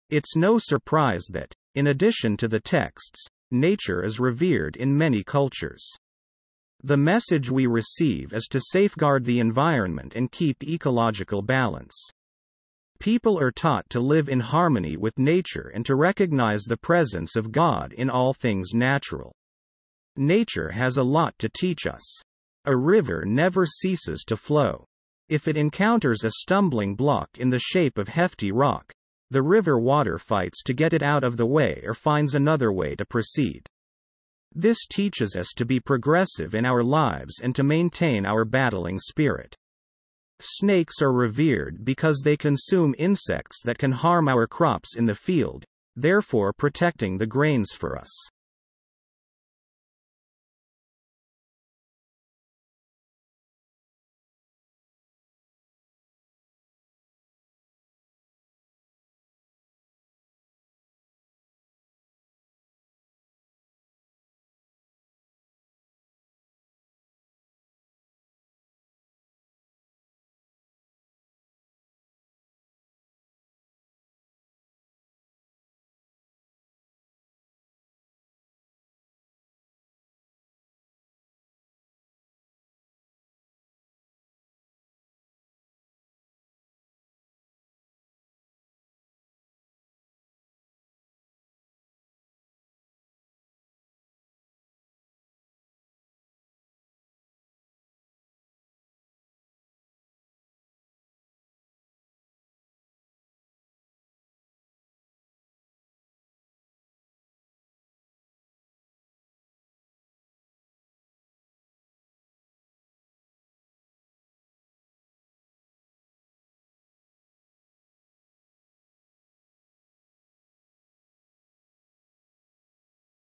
It's no surprise that, in addition to the texts, nature is revered in many cultures. The message we receive is to safeguard the environment and keep ecological balance. People are taught to live in harmony with nature and to recognize the presence of God in all things natural. Nature has a lot to teach us. A river never ceases to flow. If it encounters a stumbling block in the shape of hefty rock, the river water fights to get it out of the way or finds another way to proceed. This teaches us to be progressive in our lives and to maintain our battling spirit. Snakes are revered because they consume insects that can harm our crops in the field, therefore protecting the grains for us.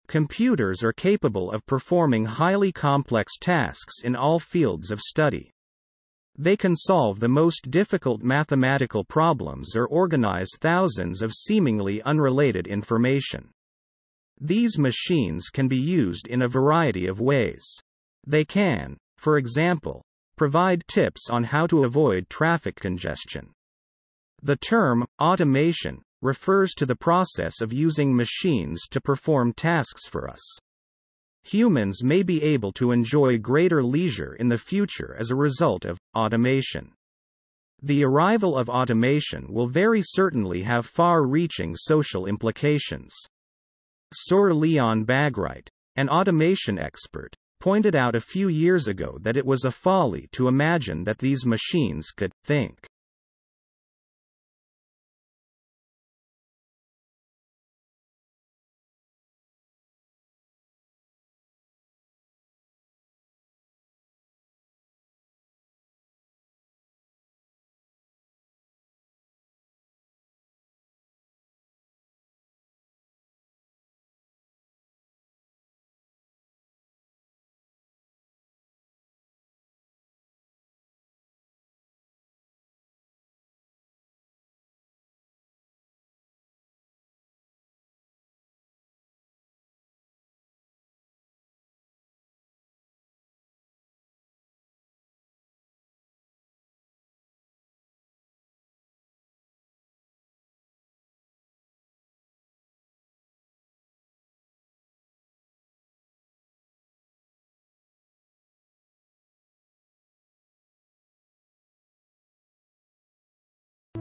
Computers are capable of performing highly complex tasks in all fields of study. They can solve the most difficult mathematical problems or organize thousands of seemingly unrelated information. These machines can be used in a variety of ways. They can, for example, provide tips on how to avoid traffic congestion. The term automation refers to the process of using machines to perform tasks for us. Humans may be able to enjoy greater leisure in the future as a result of automation. The arrival of automation will very certainly have far-reaching social implications. Sir Leon Bagright, an automation expert, pointed out a few years ago that it was a folly to imagine that these machines could think.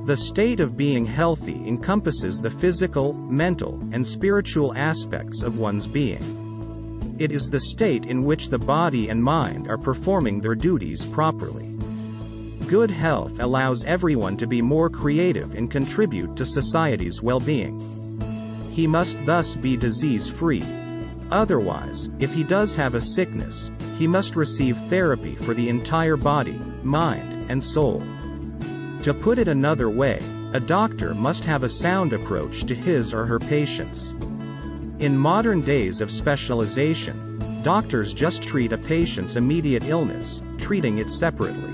The state of being healthy encompasses the physical, mental, and spiritual aspects of one's being. It is the state in which the body and mind are performing their duties properly. Good health allows everyone to be more creative and contribute to society's well-being. He must thus be disease-free. Otherwise, if he does have a sickness, he must receive therapy for the entire body, mind, and soul. To put it another way, a doctor must have a sound approach to his or her patients. In modern days of specialization, doctors just treat a patient's immediate illness, treating it separately.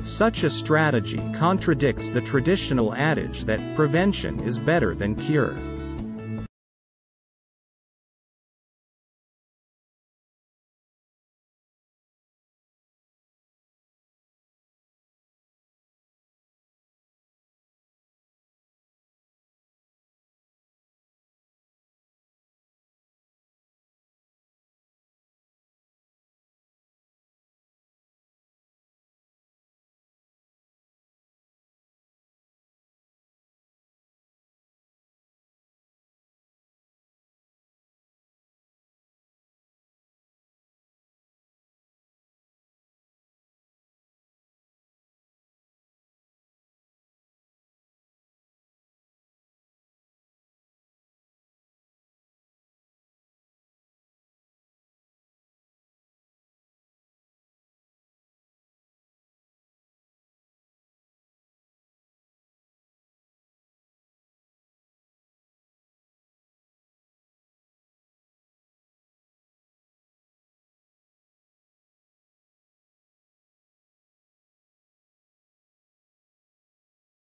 Such a strategy contradicts the traditional adage that prevention is better than cure.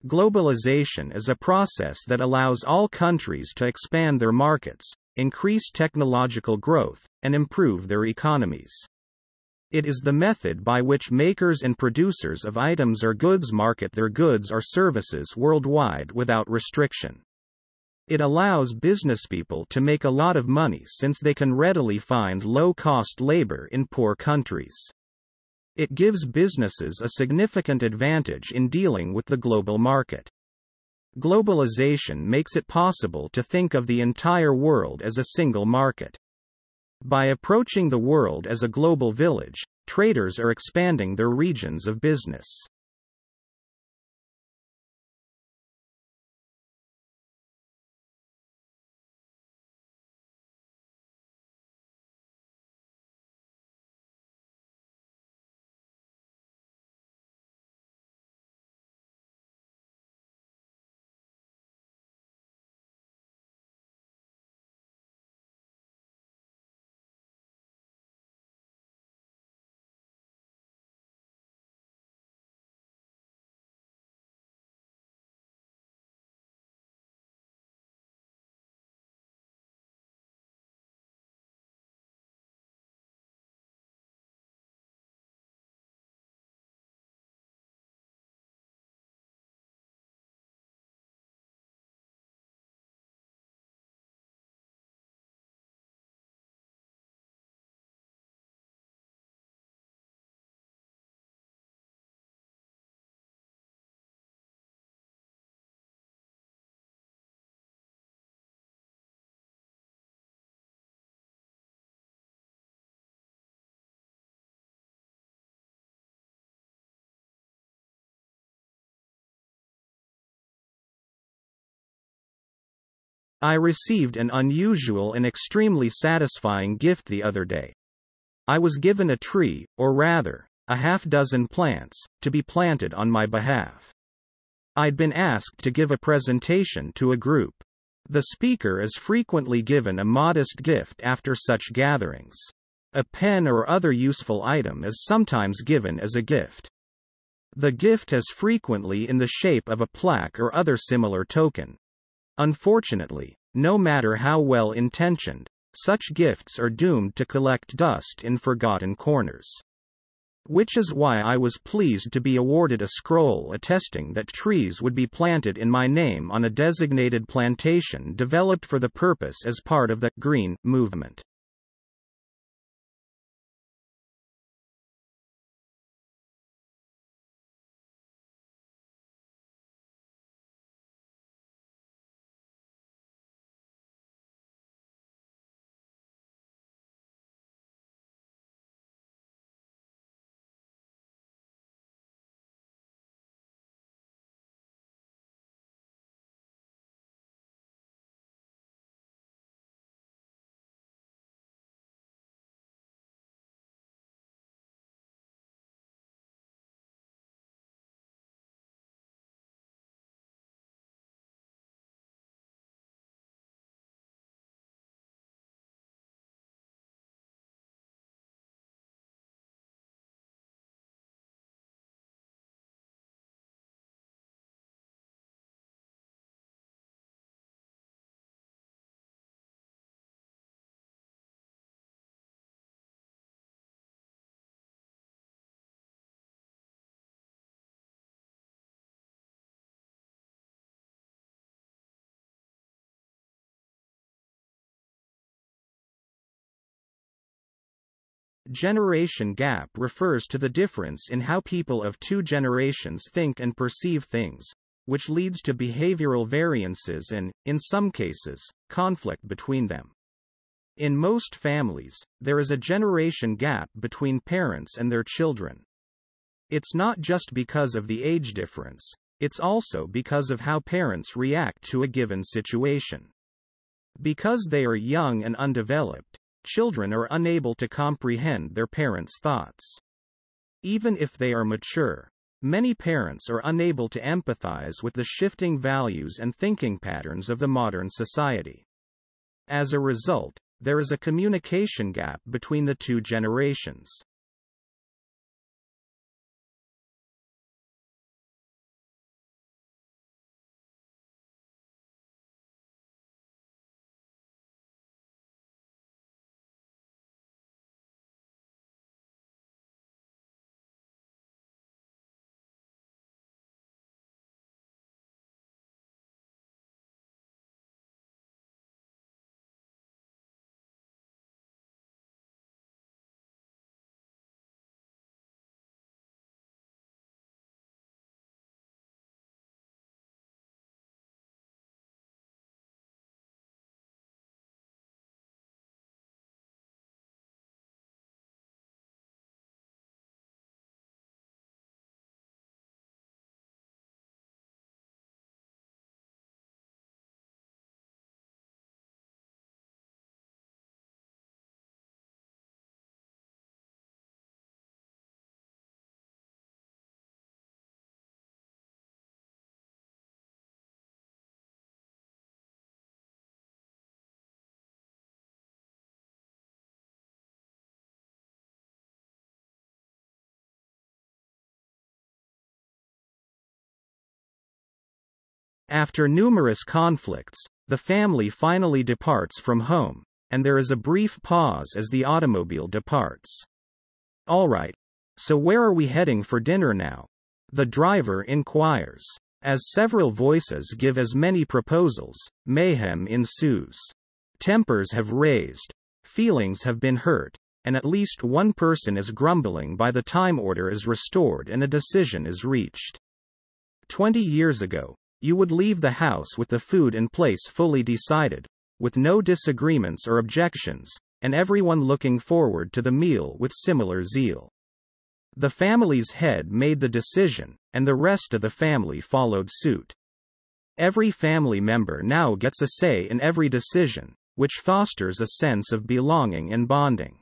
Globalization is a process that allows all countries to expand their markets, increase technological growth, and improve their economies. It is the method by which makers and producers of items or goods market their goods or services worldwide without restriction. It allows businesspeople to make a lot of money since they can readily find low-cost labor in poor countries. It gives businesses a significant advantage in dealing with the global market. Globalization makes it possible to think of the entire world as a single market. By approaching the world as a global village, traders are expanding their regions of business. I received an unusual and extremely satisfying gift the other day. I was given a tree, or rather, a half-dozen plants, to be planted on my behalf. I'd been asked to give a presentation to a group. The speaker is frequently given a modest gift after such gatherings. A pen or other useful item is sometimes given as a gift. The gift is frequently in the shape of a plaque or other similar token. Unfortunately, no matter how well intentioned, such gifts are doomed to collect dust in forgotten corners. Which is why I was pleased to be awarded a scroll attesting that trees would be planted in my name on a designated plantation developed for the purpose as part of the Green Movement. Generation gap refers to the difference in how people of two generations think and perceive things, which leads to behavioral variances and, in some cases, conflict between them. In most families, there is a generation gap between parents and their children. It's not just because of the age difference, it's also because of how parents react to a given situation. Because they are young and undeveloped, children are unable to comprehend their parents' thoughts. Even if they are mature, many parents are unable to empathize with the shifting values and thinking patterns of the modern society. As a result, there is a communication gap between the two generations. After numerous conflicts, the family finally departs from home, and there is a brief pause as the automobile departs. "All right. So where are we heading for dinner now?" the driver inquires. As several voices give as many proposals, mayhem ensues. Tempers have raised, feelings have been hurt, and at least one person is grumbling by the time order is restored and a decision is reached. 20 years ago, you would leave the house with the food and place fully decided, with no disagreements or objections, and everyone looking forward to the meal with similar zeal. The family's head made the decision, and the rest of the family followed suit. Every family member now gets a say in every decision, which fosters a sense of belonging and bonding.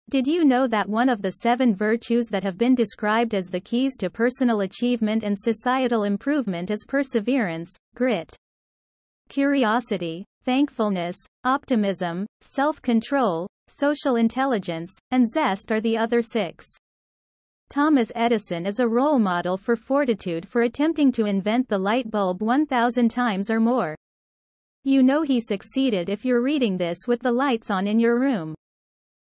Did you know that one of the 7 virtues that have been described as the keys to personal achievement and societal improvement is perseverance, grit, curiosity, thankfulness, optimism, self-control, social intelligence, and zest are the other 6. Thomas Edison is a role model for fortitude for attempting to invent the light bulb 1,000 times or more. You know he succeeded if you're reading this with the lights on in your room.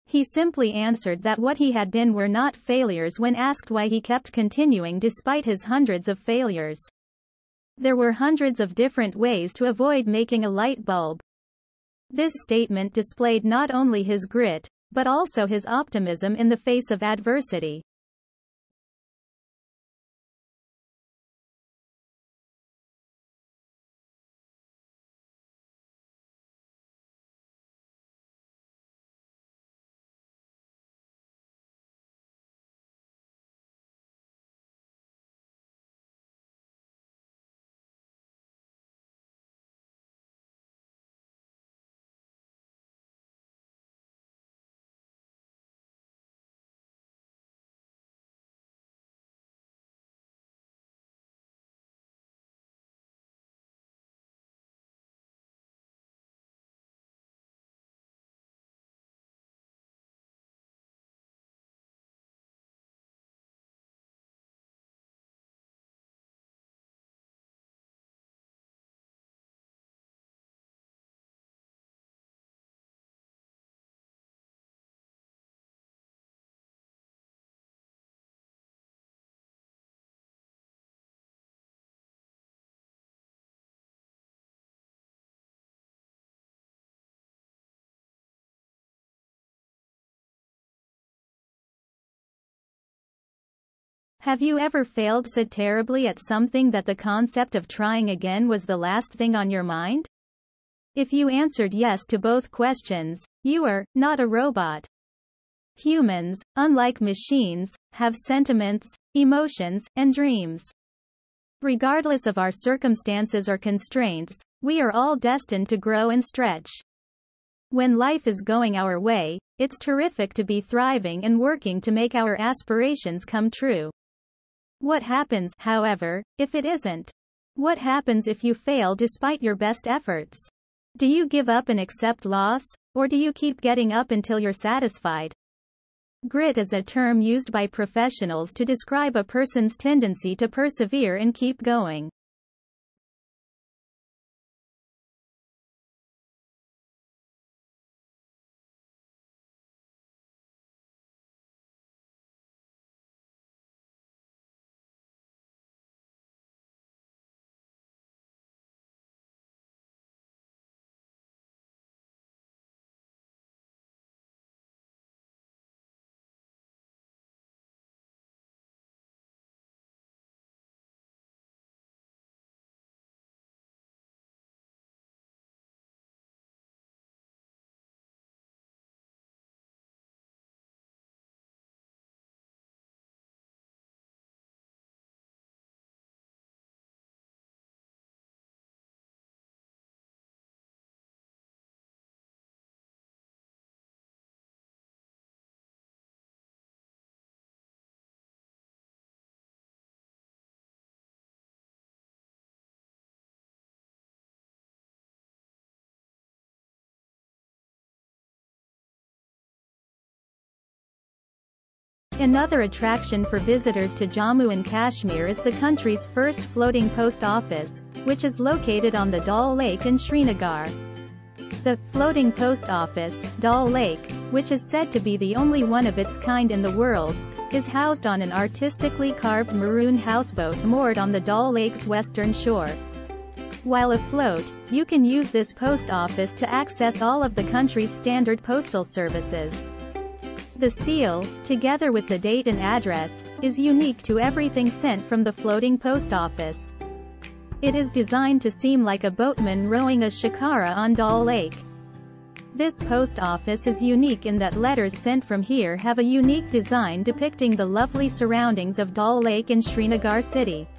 He simply answered that what he had been were not failures when asked why he kept continuing despite his hundreds of failures. There were hundreds of different ways to avoid making a light bulb. This statement displayed not only his grit, but also his optimism in the face of adversity. Have you ever failed so terribly at something that the concept of trying again was the last thing on your mind? If you answered yes to both questions, you are not a robot. Humans, unlike machines, have sentiments, emotions, and dreams. Regardless of our circumstances or constraints, we are all destined to grow and stretch. When life is going our way, it's terrific to be thriving and working to make our aspirations come true. What happens, however, if it isn't? What happens if you fail despite your best efforts? Do you give up and accept loss, or do you keep getting up until you're satisfied? Grit is a term used by professionals to describe a person's tendency to persevere and keep going. Another attraction for visitors to Jammu and Kashmir is the country's first floating post office, which is located on the Dal Lake in Srinagar. The floating post office, Dal Lake, which is said to be the only one of its kind in the world, is housed on an artistically carved maroon houseboat moored on the Dal Lake's western shore. While afloat, you can use this post office to access all of the country's standard postal services. The seal, together with the date and address, is unique to everything sent from the floating post office. It is designed to seem like a boatman rowing a shikara on Dal Lake. This post office is unique in that letters sent from here have a unique design depicting the lovely surroundings of Dal Lake in Srinagar city.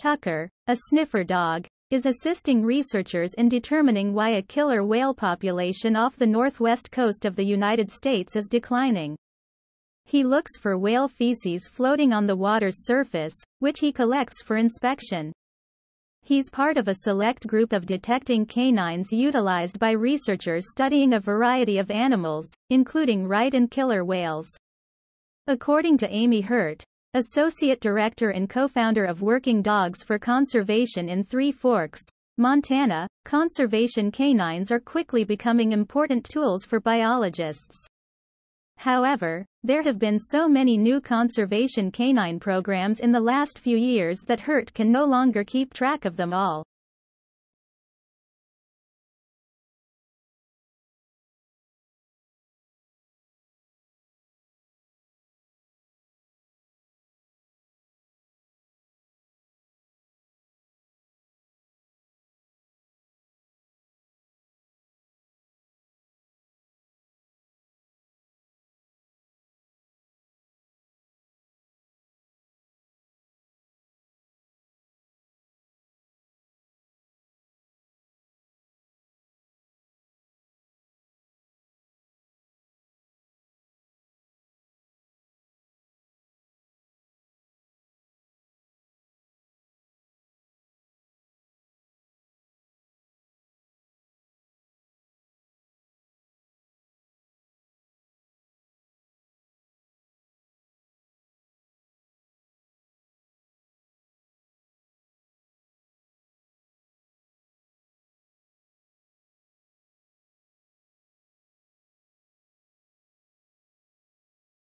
Tucker, a sniffer dog, is assisting researchers in determining why a killer whale population off the northwest coast of the United States is declining. He looks for whale feces floating on the water's surface, which he collects for inspection. He's part of a select group of detecting canines utilized by researchers studying a variety of animals, including right and killer whales. According to Amy Hurt, Associate Director and co-founder of Working Dogs for Conservation in Three Forks, Montana, conservation canines are quickly becoming important tools for biologists. However, there have been so many new conservation canine programs in the last few years that Hurt can no longer keep track of them all.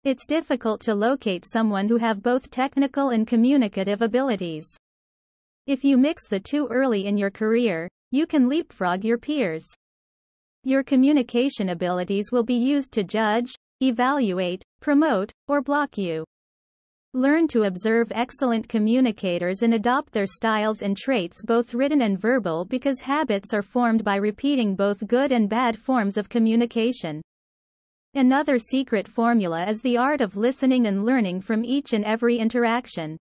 It's difficult to locate someone who have both technical and communicative abilities. If you mix the two early in your career, you can leapfrog your peers. Your communication abilities will be used to judge, evaluate, promote, or block you. Learn to observe excellent communicators and adopt their styles and traits, both written and verbal, because habits are formed by repeating both good and bad forms of communication. Another secret formula is the art of listening and learning from each and every interaction.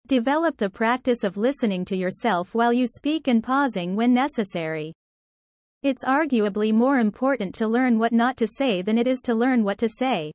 Develop the practice of listening to yourself while you speak and pausing when necessary. It's arguably more important to learn what not to say than it is to learn what to say.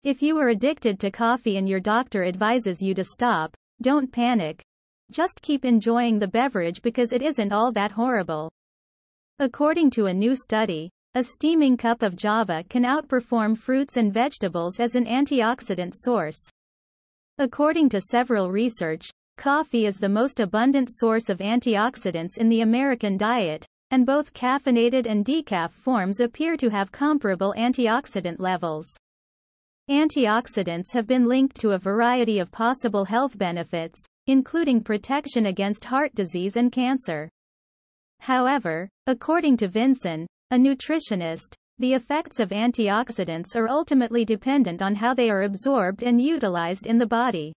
If you are addicted to coffee and your doctor advises you to stop, don't panic. Just keep enjoying the beverage because it isn't all that horrible. According to a new study, a steaming cup of java can outperform fruits and vegetables as an antioxidant source. According to several research, coffee is the most abundant source of antioxidants in the American diet, and both caffeinated and decaf forms appear to have comparable antioxidant levels. Antioxidants have been linked to a variety of possible health benefits, including protection against heart disease and cancer. However, according to Vinson, a nutritionist, the effects of antioxidants are ultimately dependent on how they are absorbed and utilized in the body.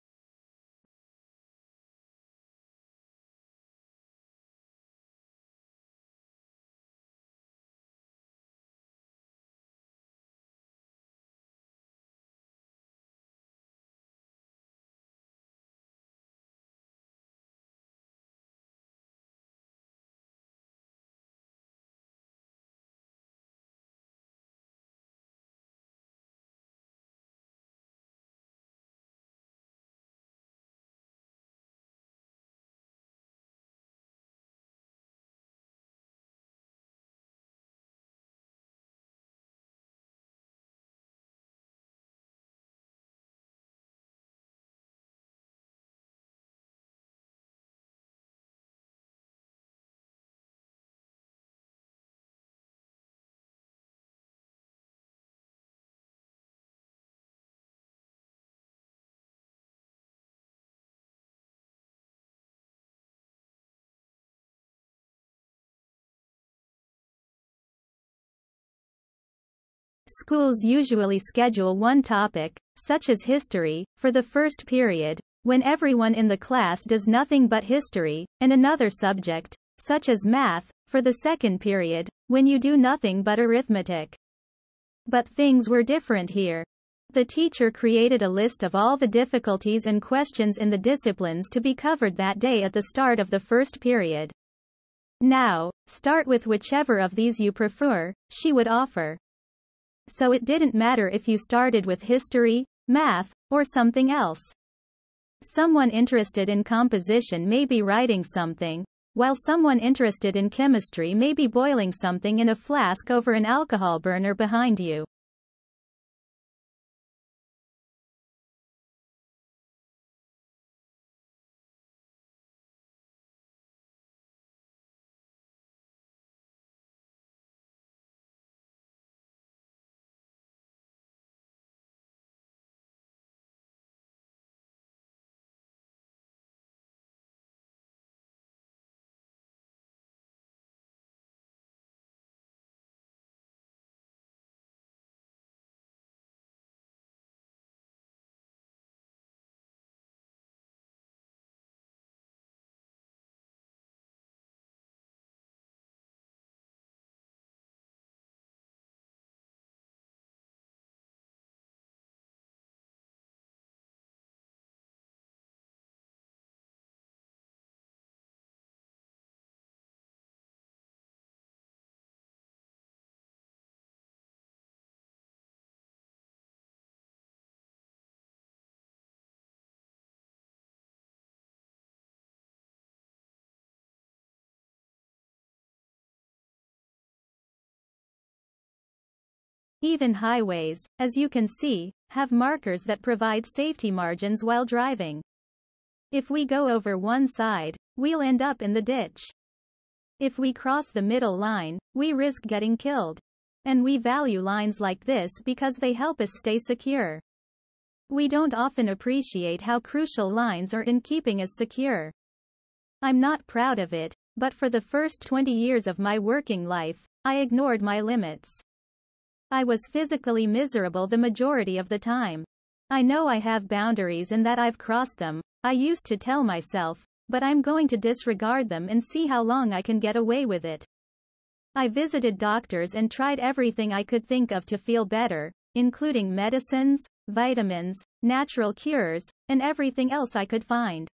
Schools usually schedule one topic, such as history, for the first period, when everyone in the class does nothing but history, and another subject, such as math, for the second period, when you do nothing but arithmetic. But things were different here. The teacher created a list of all the difficulties and questions in the disciplines to be covered that day at the start of the first period. Now, start with whichever of these you prefer, she would offer. So it didn't matter if you started with history, math, or something else. Someone interested in composition may be writing something, while someone interested in chemistry may be boiling something in a flask over an alcohol burner behind you. Even highways, as you can see, have markers that provide safety margins while driving. If we go over one side, we'll end up in the ditch. If we cross the middle line, we risk getting killed. And we value lines like this because they help us stay secure. We don't often appreciate how crucial lines are in keeping us secure. I'm not proud of it, but for the first 20 years of my working life, I ignored my limits. I was physically miserable the majority of the time. I know I have boundaries and that I've crossed them, I used to tell myself, but I'm going to disregard them and see how long I can get away with it. I visited doctors and tried everything I could think of to feel better, including medicines, vitamins, natural cures, and everything else I could find.